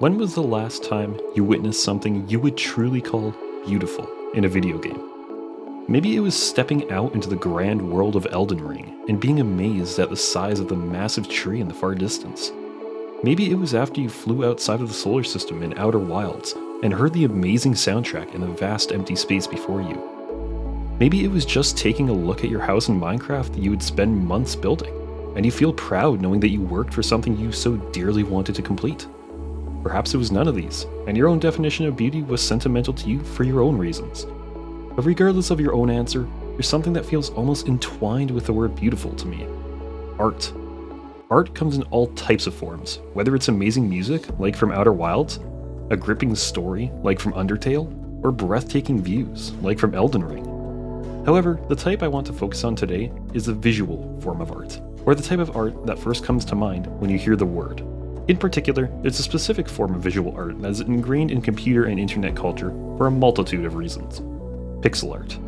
When was the last time you witnessed something you would truly call beautiful in a video game? Maybe it was stepping out into the grand world of Elden Ring and being amazed at the size of the massive tree in the far distance. Maybe it was after you flew outside of the solar system in Outer Wilds and heard the amazing soundtrack in the vast empty space before you. Maybe it was just taking a look at your house in Minecraft that you would spend months building, and you feel proud knowing that you worked for something you so dearly wanted to complete. Perhaps it was none of these, and your own definition of beauty was sentimental to you for your own reasons. But regardless of your own answer, there's something that feels almost entwined with the word beautiful to me. Art. Art comes in all types of forms, whether it's amazing music, like from Outer Wilds, a gripping story, like from Undertale, or breathtaking views, like from Elden Ring. However, the type I want to focus on today is the visual form of art, or the type of art that first comes to mind when you hear the word. In particular, there's a specific form of visual art that is ingrained in computer and internet culture for a multitude of reasons. Pixel art.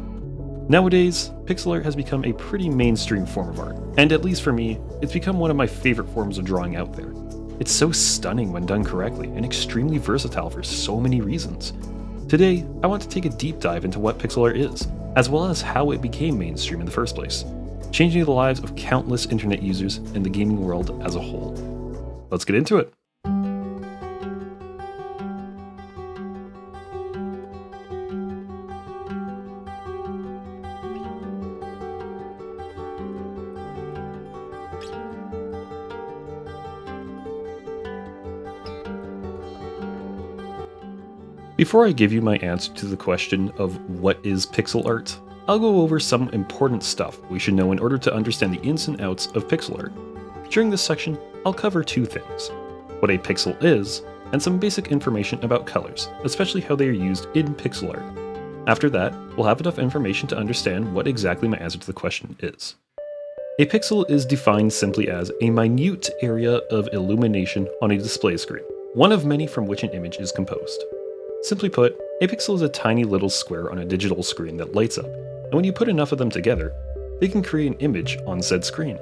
Nowadays, pixel art has become a pretty mainstream form of art, and at least for me, it's become one of my favorite forms of drawing out there. It's so stunning when done correctly, and extremely versatile for so many reasons. Today, I want to take a deep dive into what pixel art is, as well as how it became mainstream in the first place, changing the lives of countless internet users and the gaming world as a whole. Let's get into it. Before I give you my answer to the question of what is pixel art, I'll go over some important stuff we should know in order to understand the ins and outs of pixel art. During this section, I'll cover two things: what a pixel is, and some basic information about colors, especially how they are used in pixel art. After that, we'll have enough information to understand what exactly my answer to the question is. A pixel is defined simply as a minute area of illumination on a display screen, one of many from which an image is composed. Simply put, a pixel is a tiny little square on a digital screen that lights up, and when you put enough of them together, they can create an image on said screen.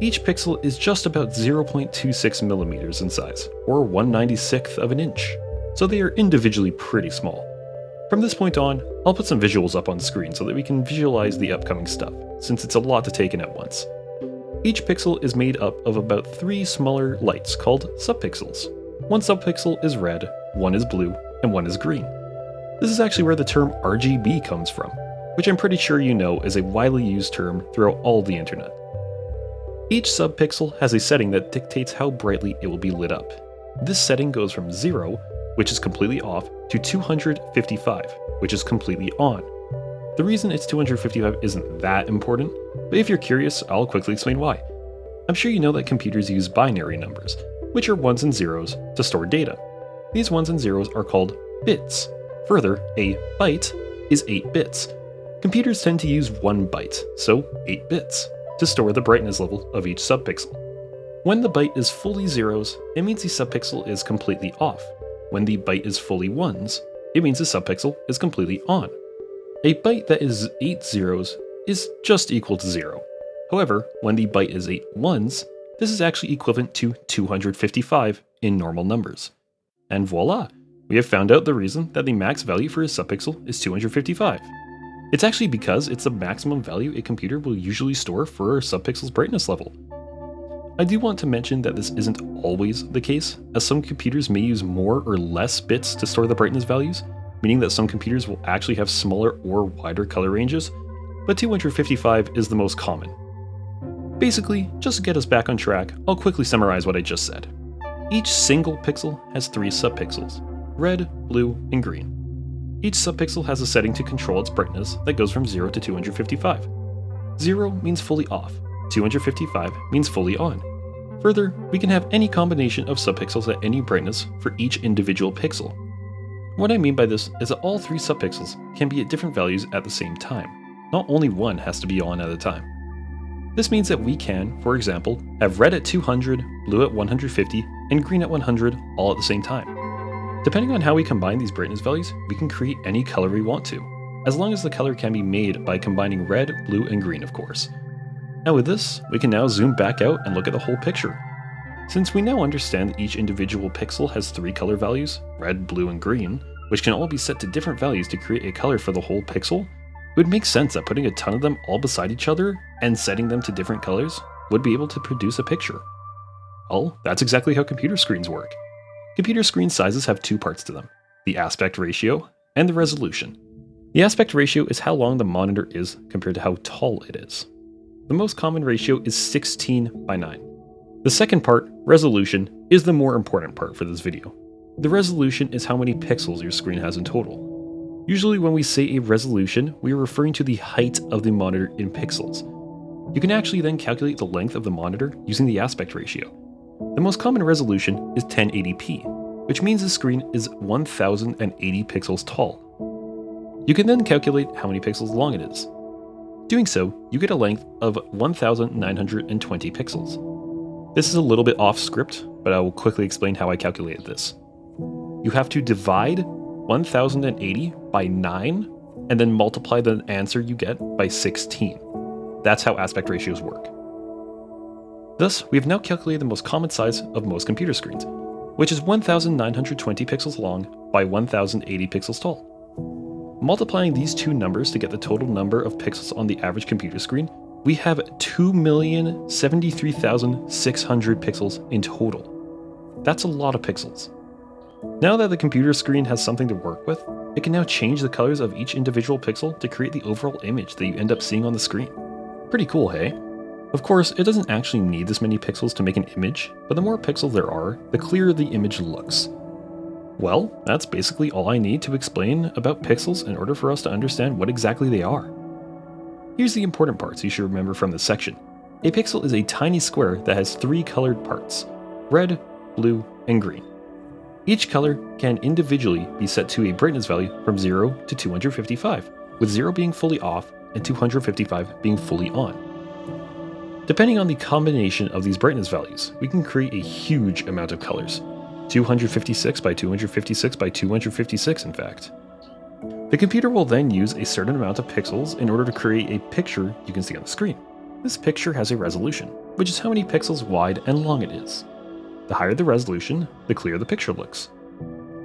Each pixel is just about 0.26 millimeters in size, or 1/96th of an inch, so they are individually pretty small. From this point on, I'll put some visuals up on screen so that we can visualize the upcoming stuff, since it's a lot to take in at once. Each pixel is made up of about 3 smaller lights called subpixels. One subpixel is red, one is blue, and one is green. This is actually where the term RGB comes from, which I'm pretty sure you know is a widely used term throughout all the internet. Each subpixel has a setting that dictates how brightly it will be lit up. This setting goes from 0, which is completely off, to 255, which is completely on. The reason it's 255 isn't that important, but if you're curious, I'll quickly explain why. I'm sure you know that computers use binary numbers, which are ones and zeros, to store data. These ones and zeros are called bits. Further, a byte is 8 bits. Computers tend to use 1 byte, so 8 bits, to store the brightness level of each subpixel. When the byte is fully zeros, it means the subpixel is completely off. When the byte is fully ones, it means the subpixel is completely on. A byte that is 8 zeros is just equal to 0. However, when the byte is 8 ones, this is actually equivalent to 255 in normal numbers. And voila! We have found out the reason that the max value for a subpixel is 255. It's actually because it's the maximum value a computer will usually store for a subpixel's brightness level. I do want to mention that this isn't always the case, as some computers may use more or less bits to store the brightness values, meaning that some computers will actually have smaller or wider color ranges, but 255 is the most common. Basically, just to get us back on track, I'll quickly summarize what I just said. Each single pixel has 3 subpixels: red, blue, and green. Each subpixel has a setting to control its brightness that goes from 0 to 255. 0 means fully off, 255 means fully on. Further, we can have any combination of subpixels at any brightness for each individual pixel. What I mean by this is that all 3 subpixels can be at different values at the same time. Not only one has to be on at a time. This means that we can, for example, have red at 200, blue at 150, and green at 100 all at the same time. Depending on how we combine these brightness values, we can create any color we want to, as long as the color can be made by combining red, blue, and green, of course. Now with this, we can now zoom back out and look at the whole picture. Since we now understand that each individual pixel has 3 color values, red, blue, and green, which can all be set to different values to create a color for the whole pixel, it would make sense that putting a ton of them all beside each other and setting them to different colors would be able to produce a picture. Well, that's exactly how computer screens work. Computer screen sizes have 2 parts to them, the aspect ratio and the resolution. The aspect ratio is how long the monitor is compared to how tall it is. The most common ratio is 16:9. The second part, resolution, is the more important part for this video. The resolution is how many pixels your screen has in total. Usually when we say a resolution, we are referring to the height of the monitor in pixels. You can actually then calculate the length of the monitor using the aspect ratio. The most common resolution is 1080p, which means the screen is 1080 pixels tall. You can then calculate how many pixels long it is. Doing so, you get a length of 1920 pixels. This is a little bit off script, but I will quickly explain how I calculated this. You have to divide 1080 by 9, and then multiply the answer you get by 16. That's how aspect ratios work. Thus, we have now calculated the most common size of most computer screens, which is 1920 pixels long by 1080 pixels tall. Multiplying these two numbers to get the total number of pixels on the average computer screen, we have 2,073,600 pixels in total. That's a lot of pixels. Now that the computer screen has something to work with, it can now change the colors of each individual pixel to create the overall image that you end up seeing on the screen. Pretty cool, hey? Of course, it doesn't actually need this many pixels to make an image, but the more pixels there are, the clearer the image looks. Well, that's basically all I need to explain about pixels in order for us to understand what exactly they are. Here's the important parts you should remember from this section. A pixel is a tiny square that has 3 colored parts: red, blue, and green. Each color can individually be set to a brightness value from 0 to 255, with 0 being fully off and 255 being fully on. Depending on the combination of these brightness values, we can create a huge amount of colors. 256 by 256 by 256 in fact. The computer will then use a certain amount of pixels in order to create a picture you can see on the screen. This picture has a resolution, which is how many pixels wide and long it is. The higher the resolution, the clearer the picture looks.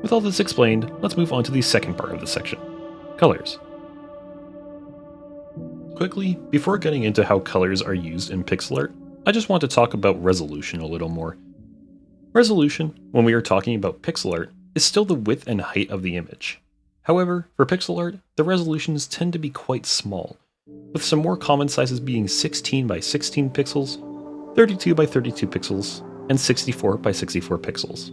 With all this explained, let's move on to the second part of this section, colors. Quickly, before getting into how colors are used in pixel art, I just want to talk about resolution a little more. Resolution, when we are talking about pixel art, is still the width and height of the image. However, for pixel art, the resolutions tend to be quite small, with some more common sizes being 16 by 16 pixels, 32 by 32 pixels, and 64 by 64 pixels.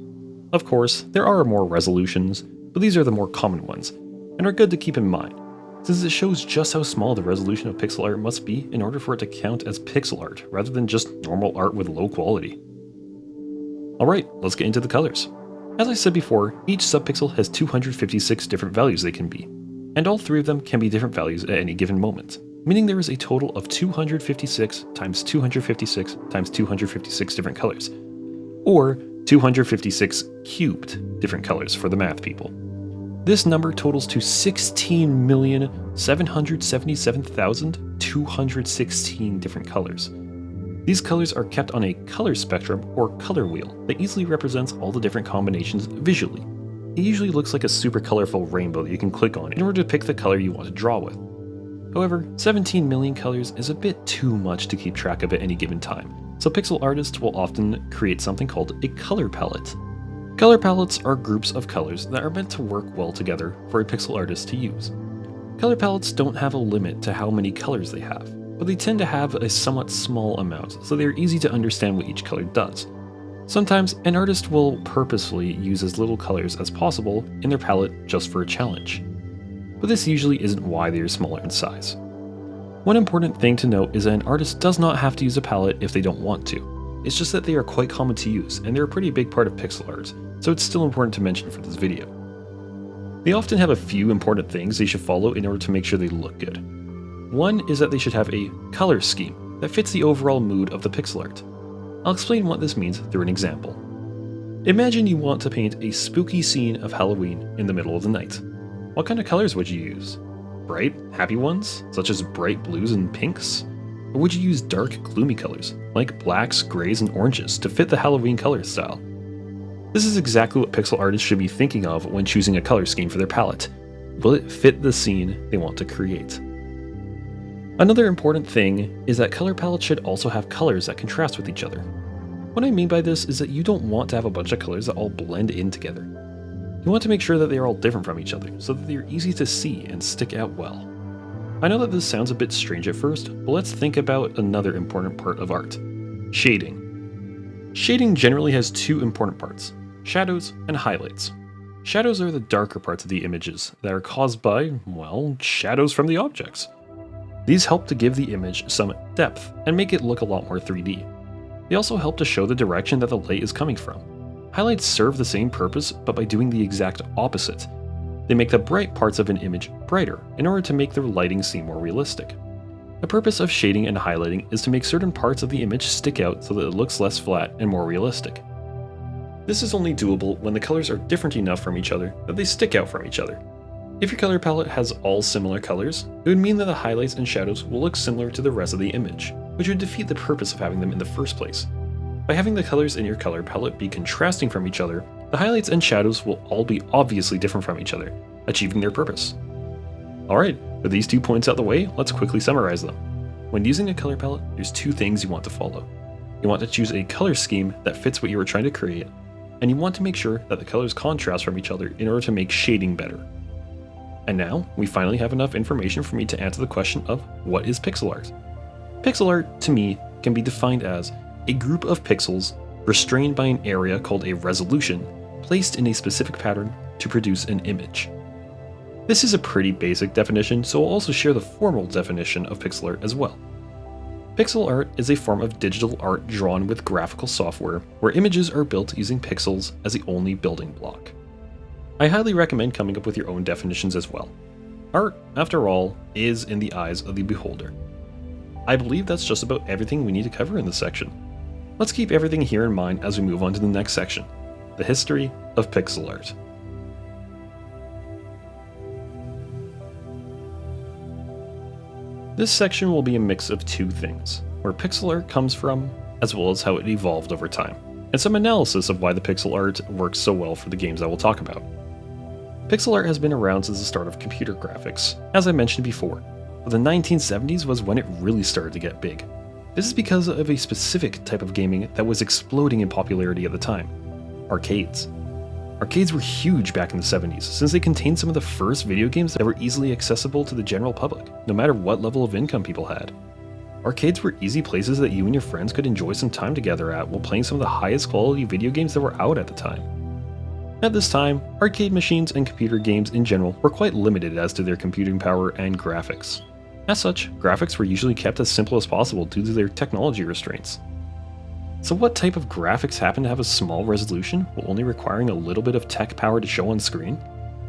Of course, there are more resolutions, but these are the more common ones, and are good to keep in mind, since it shows just how small the resolution of pixel art must be in order for it to count as pixel art, rather than just normal art with low quality. Alright, let's get into the colors. As I said before, each subpixel has 256 different values they can be, and all 3 of them can be different values at any given moment, meaning there is a total of 256 times 256 times 256 different colors, or 256 cubed different colors for the math people. This number totals to 16,777,216 different colors. These colors are kept on a color spectrum or color wheel that easily represents all the different combinations visually. It usually looks like a super colorful rainbow that you can click on in order to pick the color you want to draw with. However, 17 million colors is a bit too much to keep track of at any given time, so pixel artists will often create something called a color palette. Color palettes are groups of colors that are meant to work well together for a pixel artist to use. Color palettes don't have a limit to how many colors they have, but they tend to have a somewhat small amount, so they are easy to understand what each color does. Sometimes, an artist will purposefully use as little colors as possible in their palette just for a challenge. But this usually isn't why they are smaller in size. One important thing to note is that an artist does not have to use a palette if they don't want to. It's just that they are quite common to use, and they're a pretty big part of pixel art, so it's still important to mention for this video. They often have a few important things they should follow in order to make sure they look good. One is that they should have a color scheme that fits the overall mood of the pixel art. I'll explain what this means through an example. Imagine you want to paint a spooky scene of Halloween in the middle of the night. What kind of colors would you use? Bright, happy ones, such as bright blues and pinks? Or would you use dark, gloomy colors, like blacks, grays, and oranges, to fit the Halloween color style? This is exactly what pixel artists should be thinking of when choosing a color scheme for their palette. Will it fit the scene they want to create? Another important thing is that color palettes should also have colors that contrast with each other. What I mean by this is that you don't want to have a bunch of colors that all blend in together. You want to make sure that they are all different from each other, so that they are easy to see and stick out well. I know that this sounds a bit strange at first, but let's think about another important part of art: shading. Shading generally has two important parts: shadows and highlights. Shadows are the darker parts of the images that are caused by, well, shadows from the objects. These help to give the image some depth and make it look a lot more 3D. They also help to show the direction that the light is coming from. Highlights serve the same purpose, but by doing the exact opposite. They make the bright parts of an image brighter in order to make the lighting seem more realistic. The purpose of shading and highlighting is to make certain parts of the image stick out so that it looks less flat and more realistic. This is only doable when the colors are different enough from each other that they stick out from each other. If your color palette has all similar colors, it would mean that the highlights and shadows will look similar to the rest of the image, which would defeat the purpose of having them in the first place. By having the colors in your color palette be contrasting from each other, the highlights and shadows will all be obviously different from each other, achieving their purpose. Alright, with these 2 points out the way, let's quickly summarize them. When using a color palette, there's 2 things you want to follow. You want to choose a color scheme that fits what you are trying to create, and you want to make sure that the colors contrast from each other in order to make shading better. And now, we finally have enough information for me to answer the question of what is pixel art? Pixel art, to me, can be defined as a group of pixels restrained by an area called a resolution, placed in a specific pattern to produce an image. This is a pretty basic definition, so I'll also share the formal definition of pixel art as well. Pixel art is a form of digital art drawn with graphical software, where images are built using pixels as the only building block. I highly recommend coming up with your own definitions as well. Art, after all, is in the eyes of the beholder. I believe that's just about everything we need to cover in this section. Let's keep everything here in mind as we move on to the next section: the history of pixel art. This section will be a mix of 2 things: where pixel art comes from, as well as how it evolved over time, and some analysis of why the pixel art works so well for the games I will talk about. Pixel art has been around since the start of computer graphics, as I mentioned before, but the 1970s was when it really started to get big. This is because of a specific type of gaming that was exploding in popularity at the time: arcades. Arcades were huge back in the 70s, since they contained some of the first video games that were easily accessible to the general public, no matter what level of income people had. Arcades were easy places that you and your friends could enjoy some time together at while playing some of the highest quality video games that were out at the time. At this time, arcade machines and computer games in general were quite limited as to their computing power and graphics. As such, graphics were usually kept as simple as possible due to their technology restraints. So what type of graphics happen to have a small resolution while only requiring a little bit of tech power to show on screen?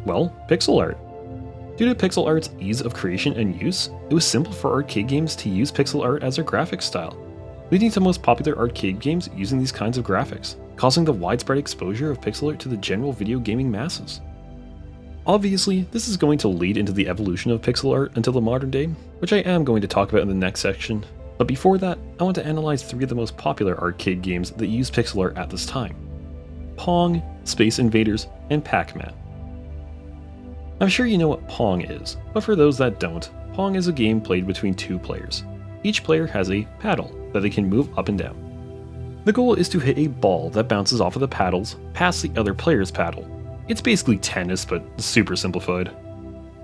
Well, pixel art. Due to pixel art's ease of creation and use, it was simple for arcade games to use pixel art as their graphics style, leading to most popular arcade games using these kinds of graphics, causing the widespread exposure of pixel art to the general video gaming masses. Obviously, this is going to lead into the evolution of pixel art until the modern day, which I am going to talk about in the next section, but before that, I want to analyze 3 of the most popular arcade games that use pixel art at this time: Pong, Space Invaders, and Pac-Man. I'm sure you know what Pong is, but for those that don't, Pong is a game played between 2 players. Each player has a paddle that they can move up and down. The goal is to hit a ball that bounces off of the paddles past the other player's paddle. It's basically tennis, but super simplified.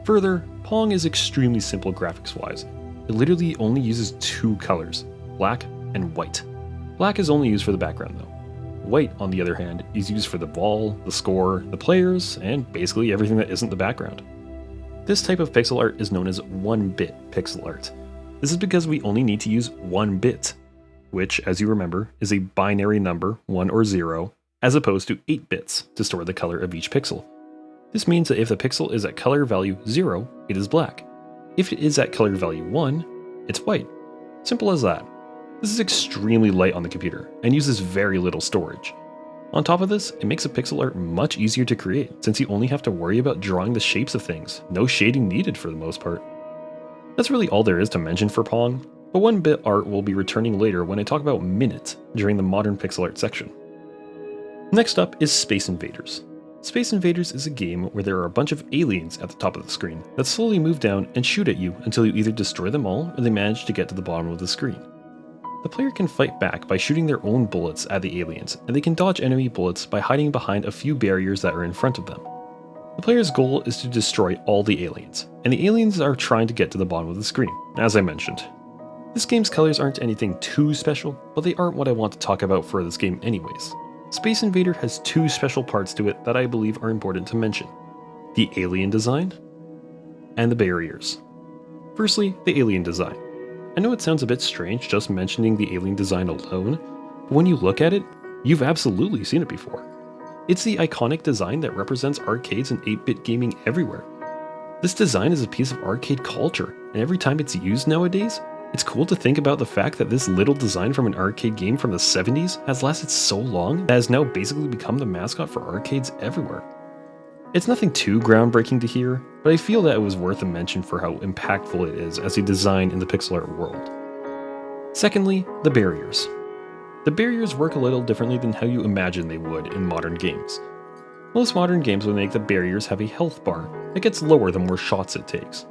Further, Pong is extremely simple graphics-wise. It literally only uses 2 colors, black and white. Black is only used for the background though. White, on the other hand, is used for the ball, the score, the players, and basically everything that isn't the background. This type of pixel art is known as 1-bit pixel art. This is because we only need to use 1 bit, which, as you remember, is a binary number, 1 or 0, as opposed to 8 bits to store the color of each pixel. This means that if the pixel is at color value 0, it is black. If it is at color value 1, it's white. Simple as that. This is extremely light on the computer, and uses very little storage. On top of this, it makes a pixel art much easier to create, since you only have to worry about drawing the shapes of things, no shading needed for the most part. That's really all there is to mention for Pong. but 1-bit art will be returning later when I talk about minutes during the modern pixel art section. Next up is Space Invaders. Space Invaders is a game where there are a bunch of aliens at the top of the screen that slowly move down and shoot at you until you either destroy them all or they manage to get to the bottom of the screen. The player can fight back by shooting their own bullets at the aliens, and they can dodge enemy bullets by hiding behind a few barriers that are in front of them. The player's goal is to destroy all the aliens, and the aliens are trying to get to the bottom of the screen, as I mentioned. This game's colors aren't anything too special, but they aren't what I want to talk about for this game anyways. Space Invader has two special parts to it that I believe are important to mention: the alien design and the barriers. Firstly, the alien design. I know it sounds a bit strange just mentioning the alien design alone, but when you look at it, you've absolutely seen it before. It's the iconic design that represents arcades and 8-bit gaming everywhere. This design is a piece of arcade culture, and every time it's used nowadays, it's cool to think about the fact that this little design from an arcade game from the 70s has lasted so long that has now basically become the mascot for arcades everywhere. It's nothing too groundbreaking to hear, but I feel that it was worth a mention for how impactful it is as a design in the pixel art world. Secondly, the barriers. The barriers work a little differently than how you imagine they would in modern games. Most modern games would make the barriers have a health bar that gets lower the more shots it takes.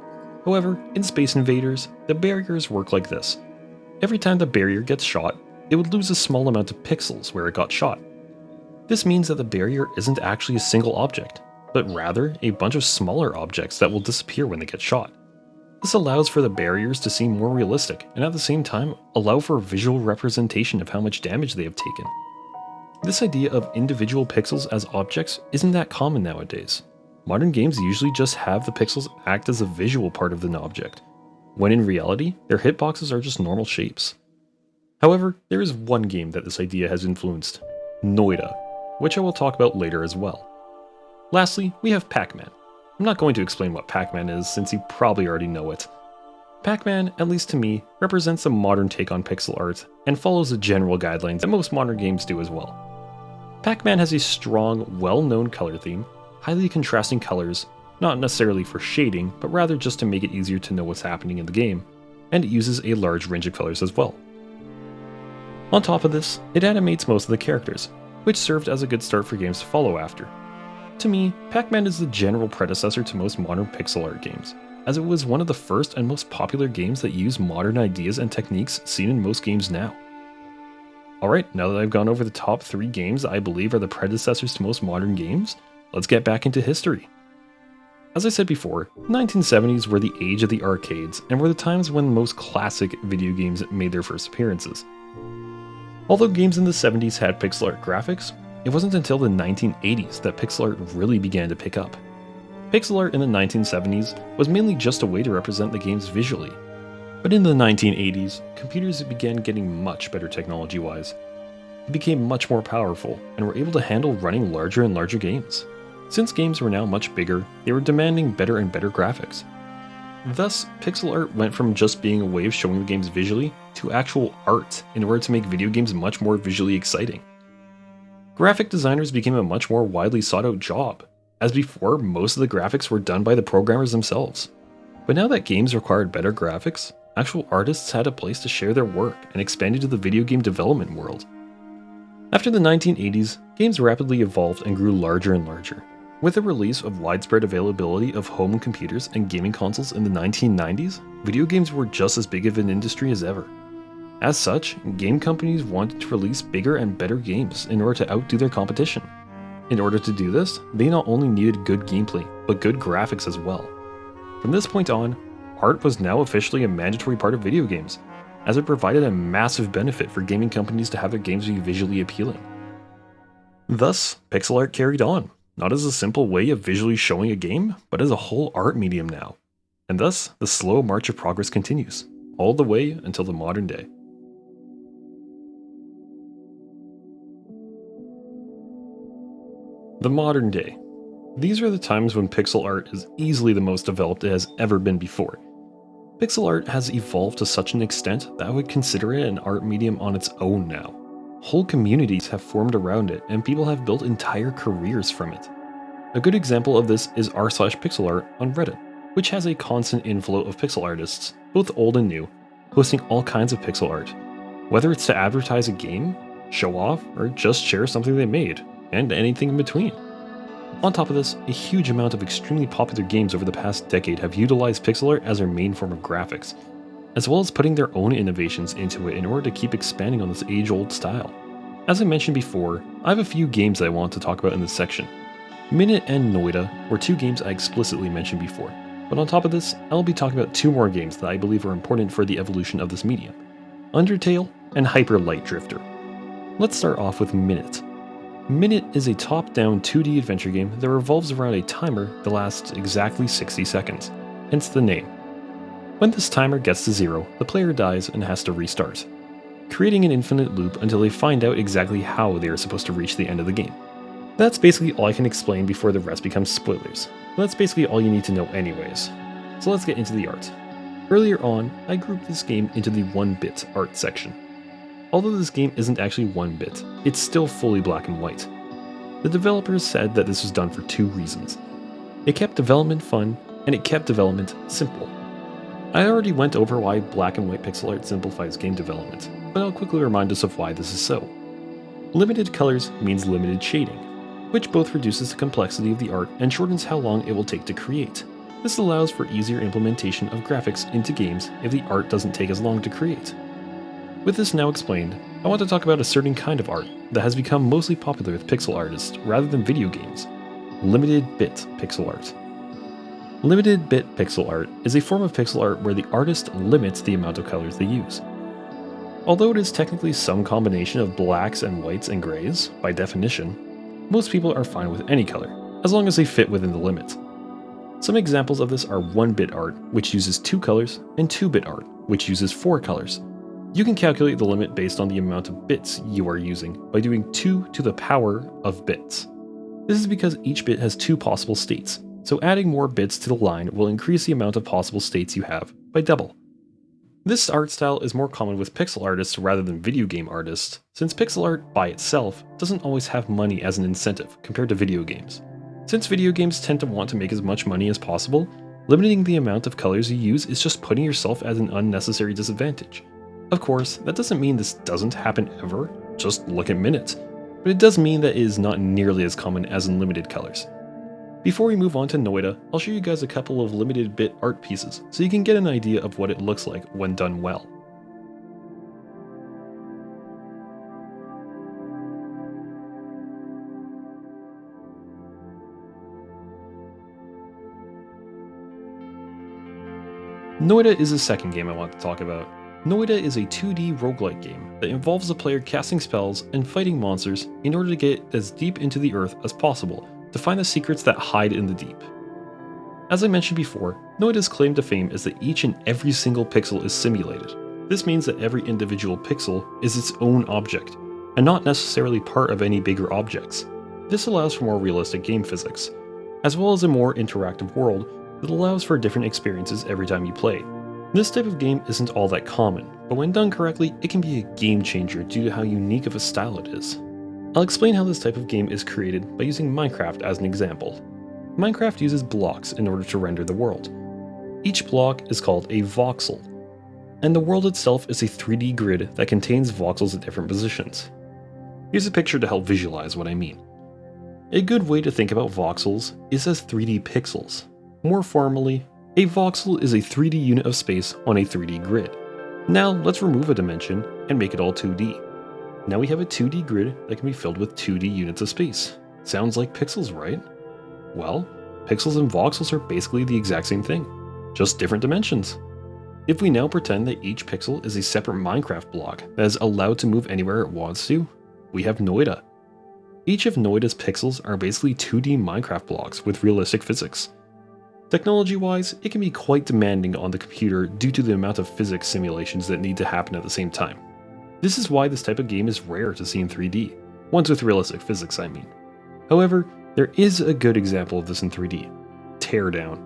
However, in Space Invaders, the barriers work like this. Every time the barrier gets shot, it would lose a small amount of pixels where it got shot. This means that the barrier isn't actually a single object, but rather a bunch of smaller objects that will disappear when they get shot. This allows for the barriers to seem more realistic, and at the same time, allow for a visual representation of how much damage they have taken. This idea of individual pixels as objects isn't that common nowadays. Modern games usually just have the pixels act as a visual part of an object, when in reality, their hitboxes are just normal shapes. However, there is one game that this idea has influenced: Noida, which I will talk about later as well. Lastly, we have Pac-Man. I'm not going to explain what Pac-Man is since you probably already know it. Pac-Man, at least to me, represents a modern take on pixel art and follows the general guidelines that most modern games do as well. Pac-Man has a strong, well-known color theme, highly contrasting colors, not necessarily for shading, but rather just to make it easier to know what's happening in the game, and it uses a large range of colors as well. On top of this, it animates most of the characters, which served as a good start for games to follow after. To me, Pac-Man is the general predecessor to most modern pixel art games, as it was one of the first and most popular games that use modern ideas and techniques seen in most games now. Alright, now that I've gone over the top 3 games I believe are the predecessors to most modern games, let's get back into history. As I said before, the 1970s were the age of the arcades and were the times when the most classic video games made their first appearances. Although games in the 70s had pixel art graphics, it wasn't until the 1980s that pixel art really began to pick up. Pixel art in the 1970s was mainly just a way to represent the games visually. But in the 1980s, computers began getting much better technology-wise. They became much more powerful and were able to handle running larger and larger games. Since games were now much bigger, they were demanding better and better graphics. Thus, pixel art went from just being a way of showing the games visually to actual art in order to make video games much more visually exciting. Graphic designers became a much more widely sought out job, as before most of the graphics were done by the programmers themselves. But now that games required better graphics, actual artists had a place to share their work and expand into the video game development world. After the 1980s, games rapidly evolved and grew larger and larger. With the release of widespread availability of home computers and gaming consoles in the 1990s, video games were just as big of an industry as ever. As such, game companies wanted to release bigger and better games in order to outdo their competition. In order to do this, they not only needed good gameplay, but good graphics as well. From this point on, art was now officially a mandatory part of video games, as it provided a massive benefit for gaming companies to have their games be visually appealing. Thus, pixel art carried on, not as a simple way of visually showing a game, but as a whole art medium now. And thus, the slow march of progress continues, all the way until the modern day. The modern day. These are the times when pixel art is easily the most developed it has ever been before. Pixel art has evolved to such an extent that I would consider it an art medium on its own now. Whole communities have formed around it, and people have built entire careers from it. A good example of this is r/pixelart on Reddit, which has a constant inflow of pixel artists, both old and new, posting all kinds of pixel art, whether it's to advertise a game, show off, or just share something they made, and anything in between. On top of this, a huge amount of extremely popular games over the past decade have utilized pixel art as their main form of graphics, as well as putting their own innovations into it in order to keep expanding on this age-old style. As I mentioned before, I have a few games that I want to talk about in this section. Minute and Noida were two games I explicitly mentioned before, but on top of this, I'll be talking about two more games that I believe are important for the evolution of this medium: Undertale and Hyper Light Drifter. Let's start off with Minute. Minute is a top-down 2D adventure game that revolves around a timer that lasts exactly 60 seconds, hence the name. When this timer gets to 0, the player dies and has to restart, creating an infinite loop until they find out exactly how they are supposed to reach the end of the game. That's basically all I can explain before the rest becomes spoilers, but that's basically all you need to know anyways. So let's get into the art. Earlier on, I grouped this game into the 1-bit art section. Although this game isn't actually 1-bit, it's still fully black and white. The developers said that this was done for two reasons. It kept development fun, and it kept development simple. I already went over why black and white pixel art simplifies game development, but I'll quickly remind us of why this is so. Limited colors means limited shading, which both reduces the complexity of the art and shortens how long it will take to create. This allows for easier implementation of graphics into games if the art doesn't take as long to create. With this now explained, I want to talk about a certain kind of art that has become mostly popular with pixel artists rather than video games: limited bit pixel art. Limited bit pixel art is a form of pixel art where the artist limits the amount of colors they use. Although it is technically some combination of blacks and whites and grays, by definition, most people are fine with any color, as long as they fit within the limit. Some examples of this are 1-bit art, which uses 2 colors, and 2-bit art, which uses 4 colors. You can calculate the limit based on the amount of bits you are using by doing 2 to the power of bits. This is because each bit has 2 possible states, so adding more bits to the line will increase the amount of possible states you have by double. This art style is more common with pixel artists rather than video game artists, since pixel art by itself doesn't always have money as an incentive compared to video games. Since video games tend to want to make as much money as possible, limiting the amount of colors you use is just putting yourself at an unnecessary disadvantage. Of course, that doesn't mean this doesn't happen ever, just look at Minute, but it does mean that it is not nearly as common as in limited colors. Before we move on to Noida, I'll show you guys a couple of limited bit art pieces so you can get an idea of what it looks like when done well. Noida is the second game I want to talk about. Noida is a 2D roguelike game that involves the player casting spells and fighting monsters in order to get as deep into the earth as possible to find the secrets that hide in the deep. As I mentioned before, Noida's claim to fame is that each and every single pixel is simulated. This means that every individual pixel is its own object, and not necessarily part of any bigger objects. This allows for more realistic game physics, as well as a more interactive world that allows for different experiences every time you play. This type of game isn't all that common, but when done correctly, it can be a game changer due to how unique of a style it is. I'll explain how this type of game is created by using Minecraft as an example. Minecraft uses blocks in order to render the world. Each block is called a voxel, and the world itself is a 3D grid that contains voxels at different positions. Here's a picture to help visualize what I mean. A good way to think about voxels is as 3D pixels. More formally, a voxel is a 3D unit of space on a 3D grid. Now let's remove a dimension and make it all 2D. Now we have a 2D grid that can be filled with 2D units of space. Sounds like pixels, right? Well, pixels and voxels are basically the exact same thing, just different dimensions. If we now pretend that each pixel is a separate Minecraft block that is allowed to move anywhere it wants to, we have Noida. Each of Noida's pixels are basically 2D Minecraft blocks with realistic physics. Technology-wise, it can be quite demanding on the computer due to the amount of physics simulations that need to happen at the same time. This is why this type of game is rare to see in 3D, ones with realistic physics I mean. However, there is a good example of this in 3D, Teardown.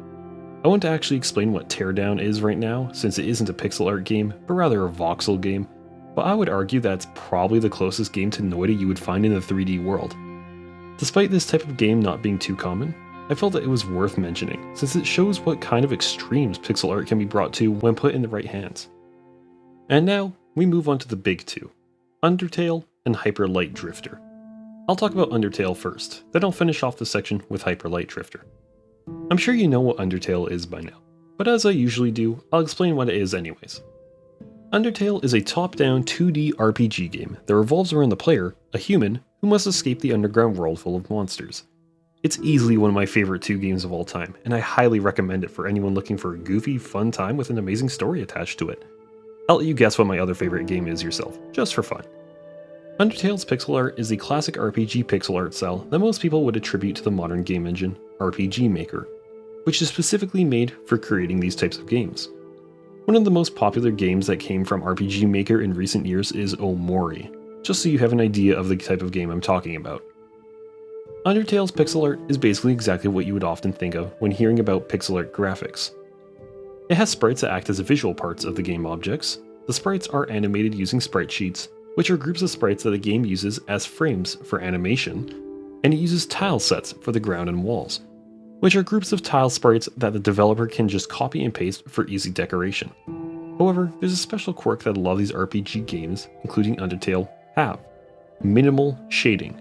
I want to actually explain what Teardown is right now, since it isn't a pixel art game, but rather a voxel game, but I would argue that it's probably the closest game to Noida you would find in the 3D world. Despite this type of game not being too common, I felt that it was worth mentioning, since it shows what kind of extremes pixel art can be brought to when put in the right hands. And now, we move on to the big two, Undertale and Hyper Light Drifter. I'll talk about Undertale first, then I'll finish off the section with Hyper Light Drifter. I'm sure you know what Undertale is by now, but as I usually do, I'll explain what it is anyways. Undertale is a top-down 2D RPG game that revolves around the player, a human, who must escape the underground world full of monsters. It's easily one of my favorite 2 games of all time, and I highly recommend it for anyone looking for a goofy, fun time with an amazing story attached to it. I'll let you guess what my other favorite game is yourself, just for fun. Undertale's pixel art is the classic RPG pixel art style that most people would attribute to the modern game engine, RPG Maker, which is specifically made for creating these types of games. One of the most popular games that came from RPG Maker in recent years is Omori, just so you have an idea of the type of game I'm talking about. Undertale's pixel art is basically exactly what you would often think of when hearing about pixel art graphics. It has sprites that act as visual parts of the game objects. The sprites are animated using sprite sheets, which are groups of sprites that the game uses as frames for animation, and it uses tile sets for the ground and walls, which are groups of tile sprites that the developer can just copy and paste for easy decoration. However, there's a special quirk that a lot of these RPG games, including Undertale, have: minimal shading.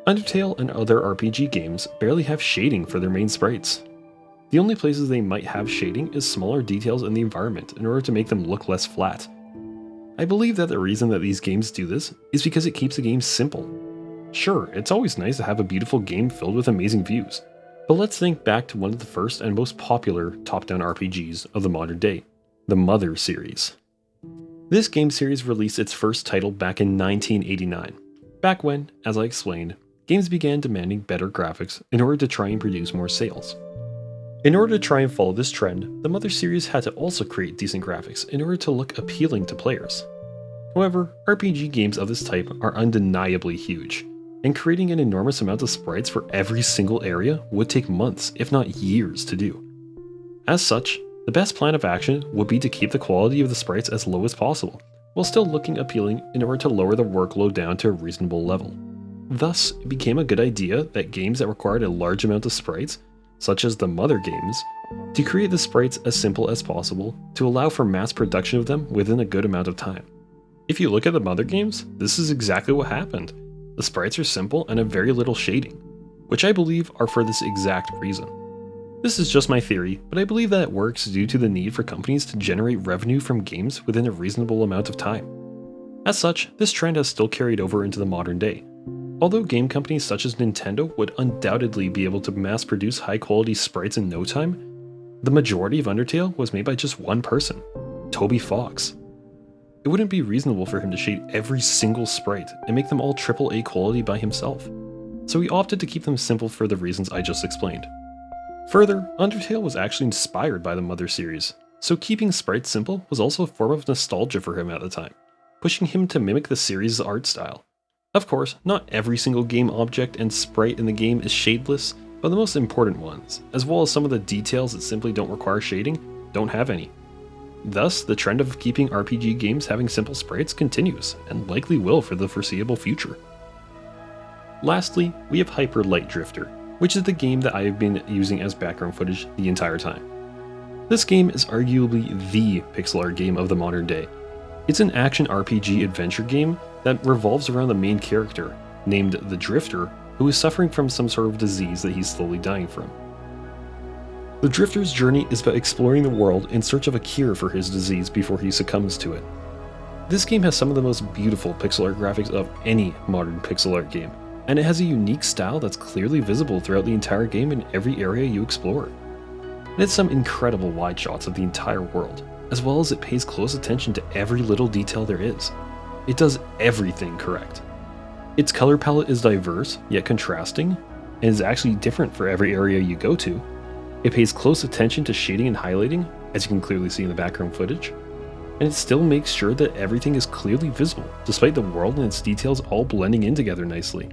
Undertale and other RPG games barely have shading for their main sprites. The only places they might have shading is smaller details in the environment in order to make them look less flat. I believe that the reason that these games do this is because it keeps the game simple. Sure, it's always nice to have a beautiful game filled with amazing views, but let's think back to one of the first and most popular top-down RPGs of the modern day, the Mother series. This game series released its first title back in 1989, back when, as I explained, games began demanding better graphics in order to try and produce more sales. In order to try and follow this trend, the Mother series had to also create decent graphics in order to look appealing to players. However, RPG games of this type are undeniably huge, and creating an enormous amount of sprites for every single area would take months, if not years, to do. As such, the best plan of action would be to keep the quality of the sprites as low as possible, while still looking appealing in order to lower the workload down to a reasonable level. Thus, it became a good idea that games that required a large amount of sprites, such as the Mother games, to create the sprites as simple as possible to allow for mass production of them within a good amount of time. If you look at the Mother games, this is exactly what happened. The sprites are simple and have very little shading, which I believe are for this exact reason. This is just my theory, but I believe that it works due to the need for companies to generate revenue from games within a reasonable amount of time. As such, this trend has still carried over into the modern day. Although game companies such as Nintendo would undoubtedly be able to mass produce high quality sprites in no time, the majority of Undertale was made by just one person, Toby Fox. It wouldn't be reasonable for him to shade every single sprite and make them all AAA quality by himself, so he opted to keep them simple for the reasons I just explained. Further, Undertale was actually inspired by the Mother series, so keeping sprites simple was also a form of nostalgia for him at the time, pushing him to mimic the series' art style. Of course, not every single game object and sprite in the game is shadeless, but the most important ones, as well as some of the details that simply don't require shading, don't have any. Thus, the trend of keeping RPG games having simple sprites continues, and likely will for the foreseeable future. Lastly, we have Hyper Light Drifter, which is the game that I have been using as background footage the entire time. This game is arguably the pixel art game of the modern day. It's an action RPG adventure game that revolves around the main character, named the Drifter, who is suffering from some sort of disease that he's slowly dying from. The Drifter's journey is about exploring the world in search of a cure for his disease before he succumbs to it. This game has some of the most beautiful pixel art graphics of any modern pixel art game, and it has a unique style that's clearly visible throughout the entire game in every area you explore. It has some incredible wide shots of the entire world, as well as it pays close attention to every little detail there is. It does everything correct. Its color palette is diverse, yet contrasting, and is actually different for every area you go to. It pays close attention to shading and highlighting, as you can clearly see in the background footage, and it still makes sure that everything is clearly visible, despite the world and its details all blending in together nicely.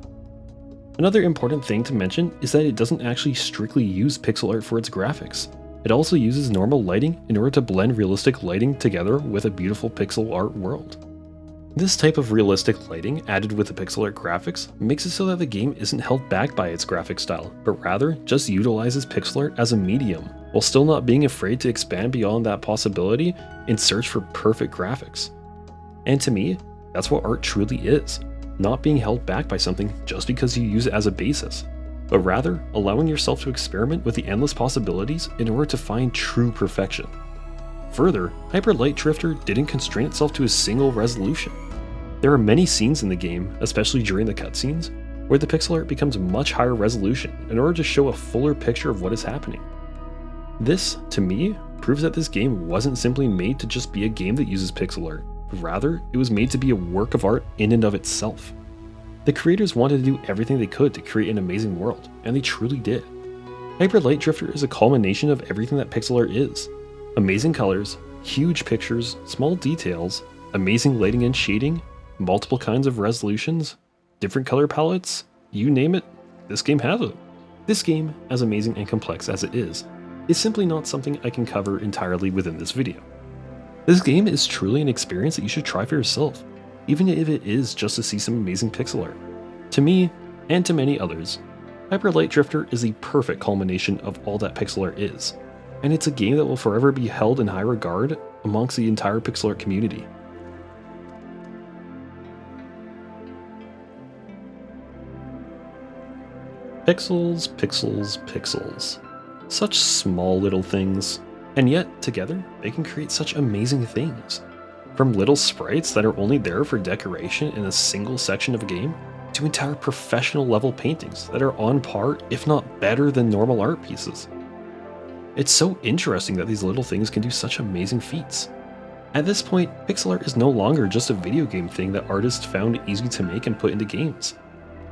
Another important thing to mention is that it doesn't actually strictly use pixel art for its graphics. It also uses normal lighting in order to blend realistic lighting together with a beautiful pixel art world. This type of realistic lighting added with the pixel art graphics makes it so that the game isn't held back by its graphic style, but rather just utilizes pixel art as a medium, while still not being afraid to expand beyond that possibility in search for perfect graphics. And to me, that's what art truly is, not being held back by something just because you use it as a basis, but rather allowing yourself to experiment with the endless possibilities in order to find true perfection. Further, Hyper Light Drifter didn't constrain itself to a single resolution. There are many scenes in the game, especially during the cutscenes, where the pixel art becomes much higher resolution in order to show a fuller picture of what is happening. This, to me, proves that this game wasn't simply made to just be a game that uses pixel art, but rather it was made to be a work of art in and of itself. The creators wanted to do everything they could to create an amazing world, and they truly did. Hyper Light Drifter is a culmination of everything that pixel art is. Amazing colors, huge pictures, small details, amazing lighting and shading, multiple kinds of resolutions, different color palettes, you name it, this game has it. This game, as amazing and complex as it is simply not something I can cover entirely within this video. This game is truly an experience that you should try for yourself, even if it is just to see some amazing pixel art. To me, and to many others, Hyper Light Drifter is the perfect culmination of all that pixel art is, and it's a game that will forever be held in high regard amongst the entire pixel art community. Pixels, pixels, pixels. Such small little things, and yet together they can create such amazing things. From little sprites that are only there for decoration in a single section of a game, to entire professional level paintings that are on par, if not better than normal art pieces. It's so interesting that these little things can do such amazing feats. At this point, pixel art is no longer just a video game thing that artists found easy to make and put into games.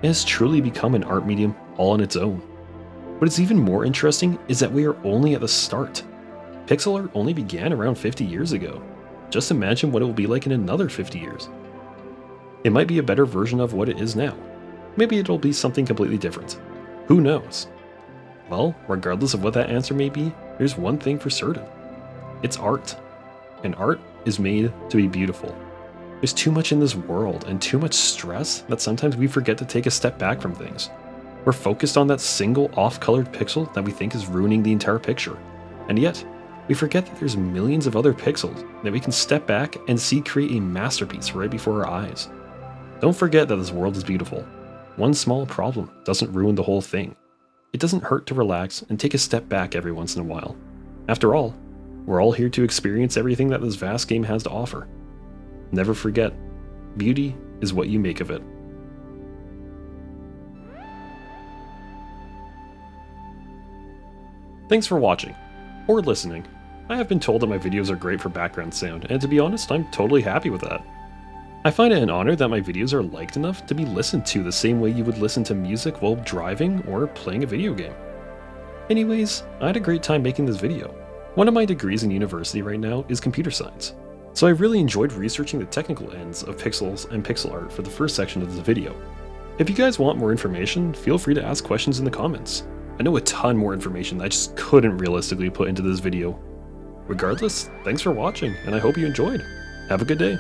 It has truly become an art medium all on its own. What is even more interesting is that we are only at the start. Pixel art only began around 50 years ago. Just imagine what it will be like in another 50 years. It might be a better version of what it is now. Maybe it'll be something completely different. Who knows? Well, regardless of what that answer may be, there's one thing for certain. It's art. And art is made to be beautiful. There's too much in this world and too much stress that sometimes we forget to take a step back from things. We're focused on that single off-colored pixel that we think is ruining the entire picture. And yet, we forget that there's millions of other pixels that we can step back and see create a masterpiece right before our eyes. Don't forget that this world is beautiful. One small problem doesn't ruin the whole thing. It doesn't hurt to relax and take a step back every once in a while. After all, we're all here to experience everything that this vast game has to offer. Never forget, beauty is what you make of it. Thanks for watching, or listening. I have been told that my videos are great for background sound, and to be honest, I'm totally happy with that. I find it an honor that my videos are liked enough to be listened to the same way you would listen to music while driving or playing a video game. Anyways, I had a great time making this video. One of my degrees in university right now is computer science, so I really enjoyed researching the technical ends of pixels and pixel art for the first section of this video. If you guys want more information, feel free to ask questions in the comments. I know a ton more information that I just couldn't realistically put into this video. Regardless, thanks for watching, and I hope you enjoyed. Have a good day.